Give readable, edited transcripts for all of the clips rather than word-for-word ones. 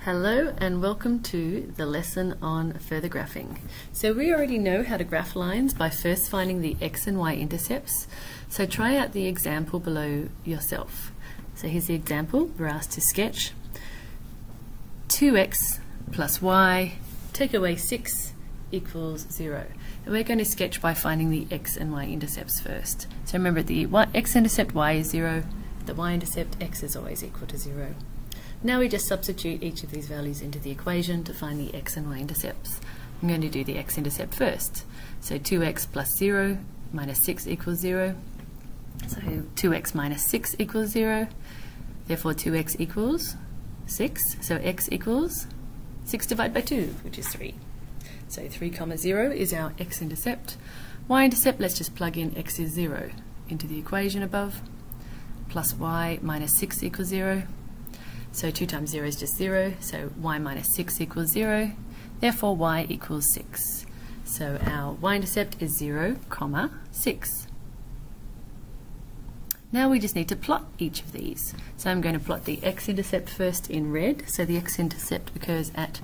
Hello and welcome to the lesson on further graphing. So we already know how to graph lines by first finding the x and y intercepts. So try out the example below yourself. So here's the example. We're asked to sketch 2x plus y, take away 6 equals 0. And we're going to sketch by finding the x and y intercepts first. So remember, the x-intercept y is 0, the y-intercept x is always equal to 0. Now we just substitute each of these values into the equation to find the x and y intercepts. I'm going to do the x-intercept first. So 2x plus 0 minus 6 equals 0. So 2x minus 6 equals 0. Therefore 2x equals 6. So x equals 6 divided by 2, which is 3. So 3 comma 0 is our x-intercept. Y-intercept, let's just plug in x is 0 into the equation above. Plus y minus 6 equals 0. So 2 times 0 is just 0, so y minus 6 equals 0, therefore y equals 6. So our y-intercept is 0, comma 6. Now we just need to plot each of these. So I'm going to plot the x-intercept first in red. So the x-intercept occurs at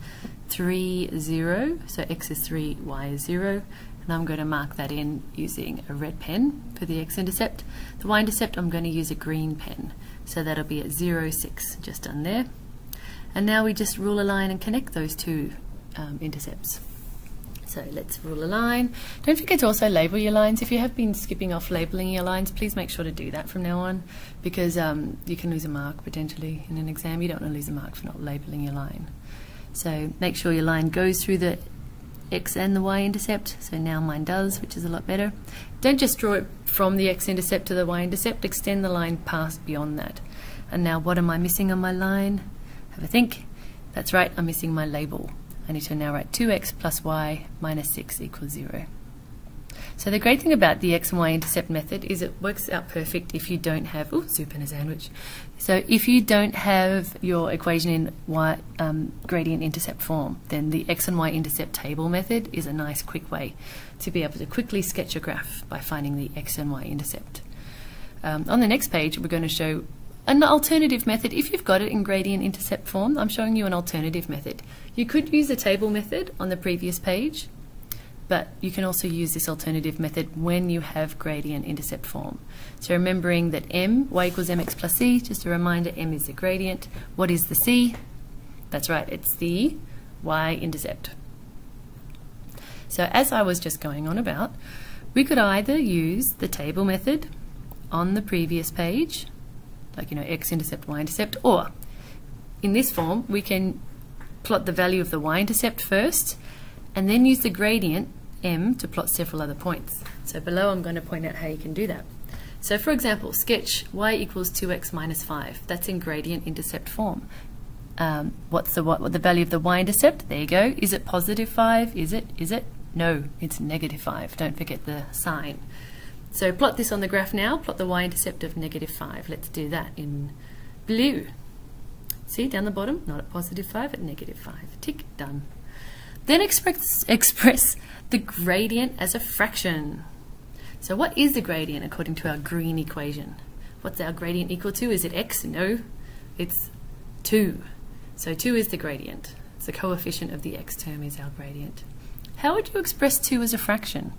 3, 0, so x is 3, y is 0. And I'm going to mark that in using a red pen for the x-intercept. The y-intercept I'm going to use a green pen. So that'll be at 0, 6, just done there. And now we just rule a line and connect those two intercepts. So let's rule a line. Don't forget to also label your lines. If you have been skipping off labeling your lines, please make sure to do that from now on, because you can lose a mark potentially in an exam. You don't want to lose a mark for not labeling your line. So make sure your line goes through the x and the y-intercept. So now mine does, which is a lot better. Don't just draw it from the x-intercept to the y-intercept. Extend the line past beyond that. And now what am I missing on my line? Have a think. That's right, I'm missing my label. I need to now write 2x plus y minus 6 equals 0. So the great thing about the x and y intercept method is it works out perfect if you don't have, soup in a sandwich. So if you don't have your equation in y, gradient intercept form, then the x and y intercept table method is a nice quick way to be able to quickly sketch a graph by finding the x and y intercept. On the next page we're going to show an alternative method. If you've got it in gradient intercept form, I'm showing you an alternative method. You could use the table method on the previous page, but you can also use this alternative method when you have gradient intercept form. So remembering that y equals mx plus c, just a reminder, m is the gradient. What is the c? That's right, it's the y-intercept. So as I was just going on about, we could either use the table method on the previous page, like x-intercept, y-intercept, or in this form we can plot the value of the y-intercept first and then use the gradient m to plot several other points. So below I'm going to point out how you can do that. So for example, sketch y equals 2x minus 5. That's in gradient intercept form. What's the value of the y-intercept? There you go. Is it positive 5? Is it? No, it's negative 5. Don't forget the sign. So plot this on the graph now. Plot the y-intercept of negative 5. Let's do that in blue. See, down the bottom, not at positive 5, at negative 5. Tick, done. Then express the gradient as a fraction. So what is the gradient according to our green equation? What's our gradient equal to? Is it x? No, it's 2. So 2 is the gradient. It's the coefficient of the x term is our gradient. How would you express 2 as a fraction?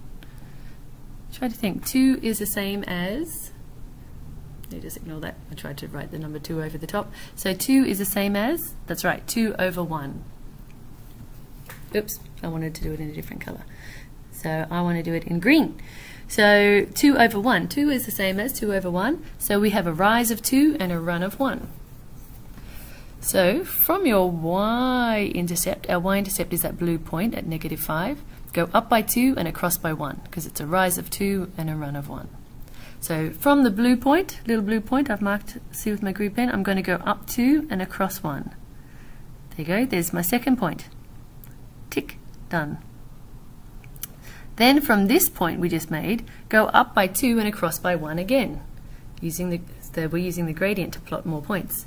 Try to think. 2 is the same as, just ignore that. I tried to write the number 2 over the top. So 2 is the same as, that's right, 2 over 1. Oops, I wanted to do it in a different color. So I want to do it in green. So 2 over 1. 2 is the same as 2 over 1. So we have a rise of 2 and a run of 1. So from your y-intercept, our y-intercept is that blue point at negative 5. Go up by 2 and across by 1, because it's a rise of 2 and a run of 1. So from the blue point, little blue point I've marked, see with my green pen, I'm going to go up 2 and across 1. There you go, there's my second point. Tick, done. Then from this point we just made, go up by 2 and across by 1 again. We're using the gradient to plot more points.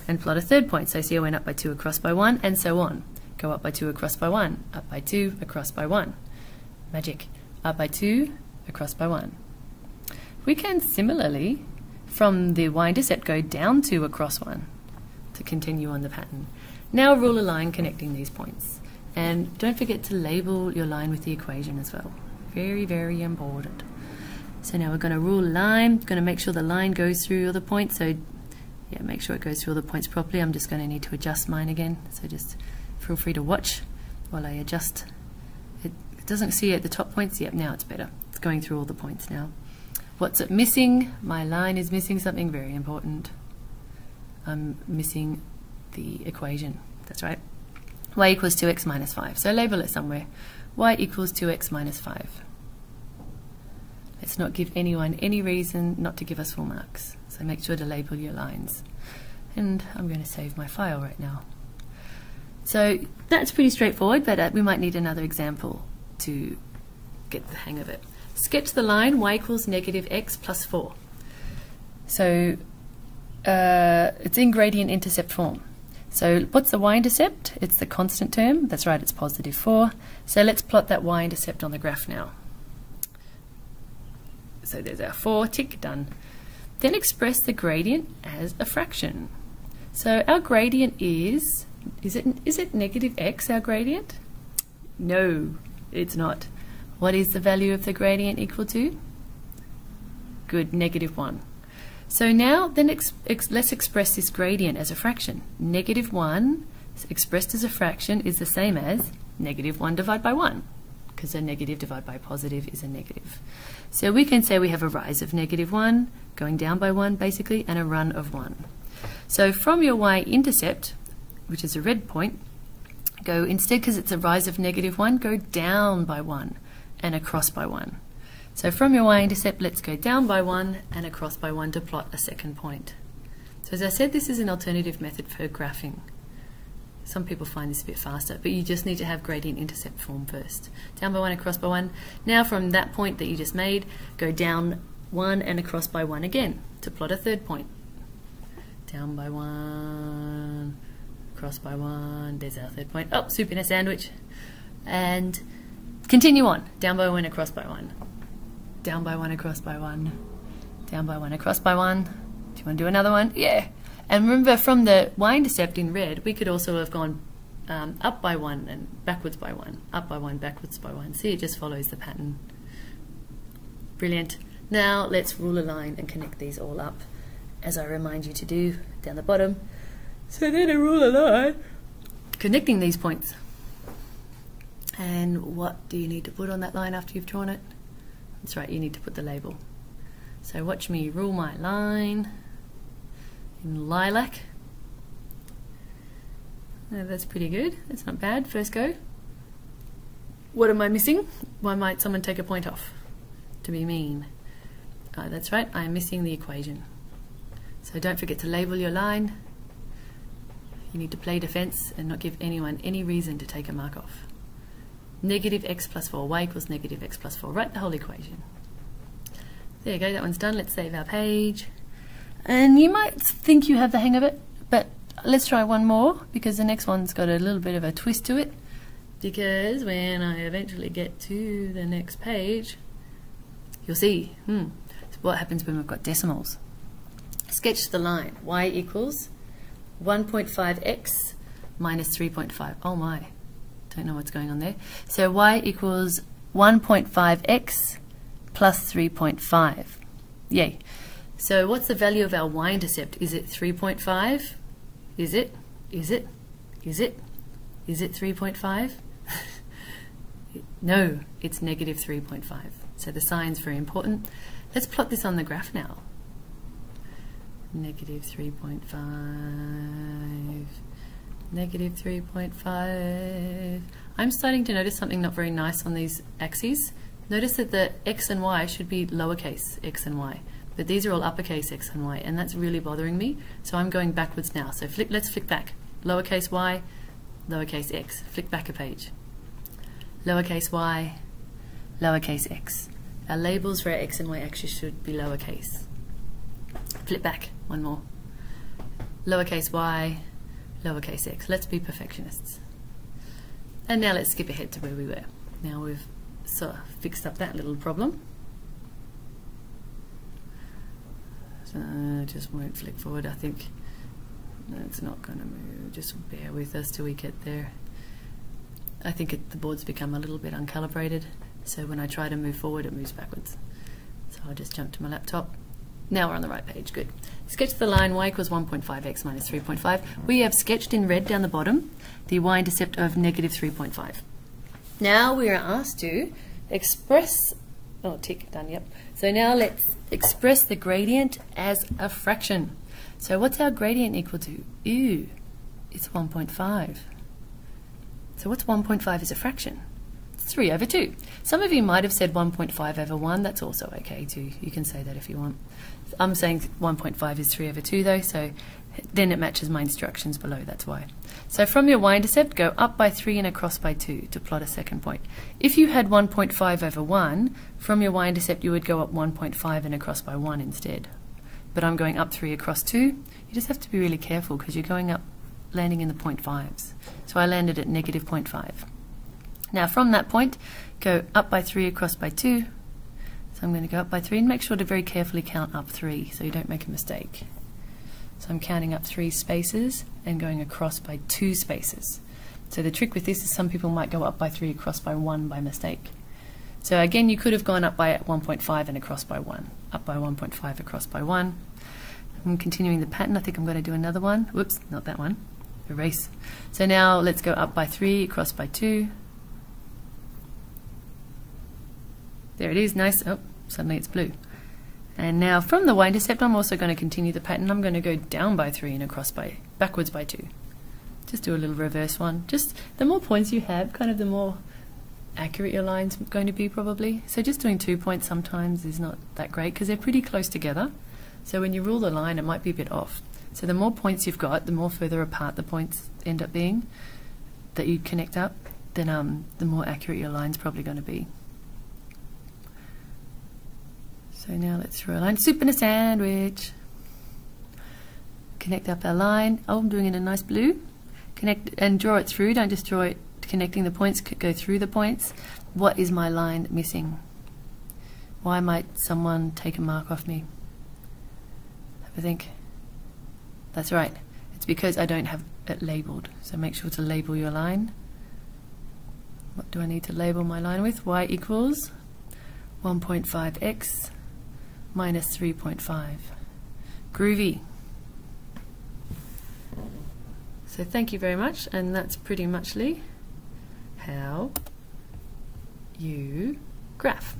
And plot a third point, so see I went up by 2 across by 1, and so on. Go up by 2 across by 1, up by 2 across by 1. Magic. Up by 2 across by 1. We can similarly, from the y-intercept, go down 2 across 1 to continue on the pattern. Now rule a line connecting these points. And don't forget to label your line with the equation as well. Very, very important. So now we're going to rule a line, going to make sure the line goes through all the points. So yeah, make sure it goes through all the points properly. I'm just going to need to adjust mine again. So just feel free to watch while I adjust. It doesn't see at the top points. Yep, now it's better. It's going through all the points now. What's it missing? My line is missing something very important. I'm missing the equation. That's right. Y equals 2x minus 5. So label it somewhere. Y equals 2x minus 5. Let's not give anyone any reason not to give us full marks. So make sure to label your lines. And I'm going to save my file right now. So that's pretty straightforward, but we might need another example to get the hang of it. Sketch the line y equals negative x plus 4. So it's in gradient intercept form. So what's the y-intercept? It's the constant term. That's right, it's positive 4. So let's plot that y-intercept on the graph now. So there's our 4, tick, done. Then express the gradient as a fraction. So our gradient is it negative x, our gradient? No, it's not. What is the value of the gradient equal to? Good, negative 1. So now then let's express this gradient as a fraction. Negative 1 expressed as a fraction is the same as negative 1 divided by 1, because a negative divided by positive is a negative. So we can say we have a rise of negative 1, going down by 1 basically, and a run of 1. So from your y-intercept, which is a red point, go instead, because it's a rise of negative 1, go down by 1 and across by 1. So from your y-intercept, let's go down by 1 and across by 1 to plot a second point. So as I said, this is an alternative method for graphing. Some people find this a bit faster, but you just need to have gradient intercept form first. Down by 1, across by 1. Now from that point that you just made, go down 1 and across by 1 again to plot a third point. Down by 1, across by 1, there's our third point. Oh, soup in a sandwich. And continue on, down by 1, across by 1. Down by 1, across by 1. Down by 1, across by 1. Do you want to do another one? Yeah. And remember, from the y-intercept in red, we could also have gone up by 1 and backwards by 1. Up by 1, backwards by 1. See, it just follows the pattern. Brilliant. Now let's rule a line and connect these all up, as I remind you to do down the bottom. So then a rule a line, connecting these points. And what do you need to put on that line after you've drawn it? That's right, you need to put the label. So watch me rule my line in lilac. Oh, that's pretty good. That's not bad. First go. What am I missing? Why might someone take a point off? To be mean. That's right, I'm missing the equation. So don't forget to label your line. You need to play defense and not give anyone any reason to take a mark off. Negative x plus 4, y equals negative x plus 4. Write the whole equation. There you go, that one's done. Let's save our page. And you might think you have the hang of it, but let's try one more, because the next one's got a little bit of a twist to it. Because when I eventually get to the next page, you'll see what happens when we've got decimals. Sketch the line. Y equals 1.5x minus 3.5. Oh my. Don't know what's going on there. So y equals 1.5x plus 3.5. Yay. So what's the value of our y-intercept? Is it 3.5? Is it? Is it? Is it? Is it 3.5? No, it's negative 3.5. So the sign's very important. Let's plot this on the graph now. Negative 3.5. Negative 3.5. I'm starting to notice something not very nice on these axes. Notice that the x and y should be lowercase x and y, but these are all uppercase x and y, and that's really bothering me. So I'm going backwards now. So let's flick back. Lowercase y, lowercase x. Flick back a page. Lowercase y, lowercase x. Our labels for our x and y axis should be lowercase. Flip back, one more. Lowercase y, lowercase x. Let's be perfectionists. And now let's skip ahead to where we were. Now we've sort of fixed up that little problem. So it just won't flick forward. I think No, it's not going to move. Just bear with us till we get there. I think the board's become a little bit uncalibrated, so when I try to move forward, it moves backwards. So I'll just jump to my laptop. Now we're on the right page, good. Sketch the line y equals 1.5x minus 3.5. We have sketched in red down the bottom the y-intercept of negative 3.5. Now we are asked to express, oh, tick, done, yep. So now let's express the gradient as a fraction. So what's our gradient equal to? Ew, it's 1.5. So what's 1.5 as a fraction? It's 3 over 2. Some of you might have said 1.5 over 1. That's also okay too. You can say that if you want. I'm saying 1.5 is 3 over 2 though, so then it matches my instructions below, that's why. So from your y-intercept, go up by 3 and across by 2 to plot a second point. If you had 1.5 over 1, from your y-intercept you would go up 1.5 and across by 1 instead. But I'm going up 3 across 2. You just have to be really careful because you're going up, landing in the 0.5s. So I landed at negative 0.5. Now from that point, go up by 3 across by 2. So I'm going to go up by 3 and make sure to very carefully count up 3 so you don't make a mistake. So I'm counting up 3 spaces and going across by 2 spaces. So the trick with this is some people might go up by 3 across by 1 by mistake. So again, you could have gone up by 1.5 and across by 1. Up by 1.5 across by 1. I'm continuing the pattern. I think I'm going to do another one. Whoops, not that one. Erase. So now let's go up by 3 across by 2. There it is, nice. Oh, suddenly it's blue. And now from the y-intercept, I'm also going to continue the pattern. I'm going to go down by 3 and across by, backwards by 2. Just do a little reverse one. Just the more points you have, kind of the more accurate your line's going to be probably. So just doing 2 points sometimes is not that great because they're pretty close together. So when you rule the line, it might be a bit off. So the more points you've got, the more further apart the points end up being that you connect up, then the more accurate your line's probably going to be. So now let's draw a line. Soup and a sandwich. Connect up our line. Oh, I'm doing it in a nice blue. Connect and draw it through. Don't just draw it connecting the points. Go through the points. What is my line missing? Why might someone take a mark off me? Have a think. That's right. It's because I don't have it labelled. So make sure to label your line. What do I need to label my line with? Y equals 1.5x minus 3.5. Groovy. So thank you very much, and that's pretty muchly how you graph.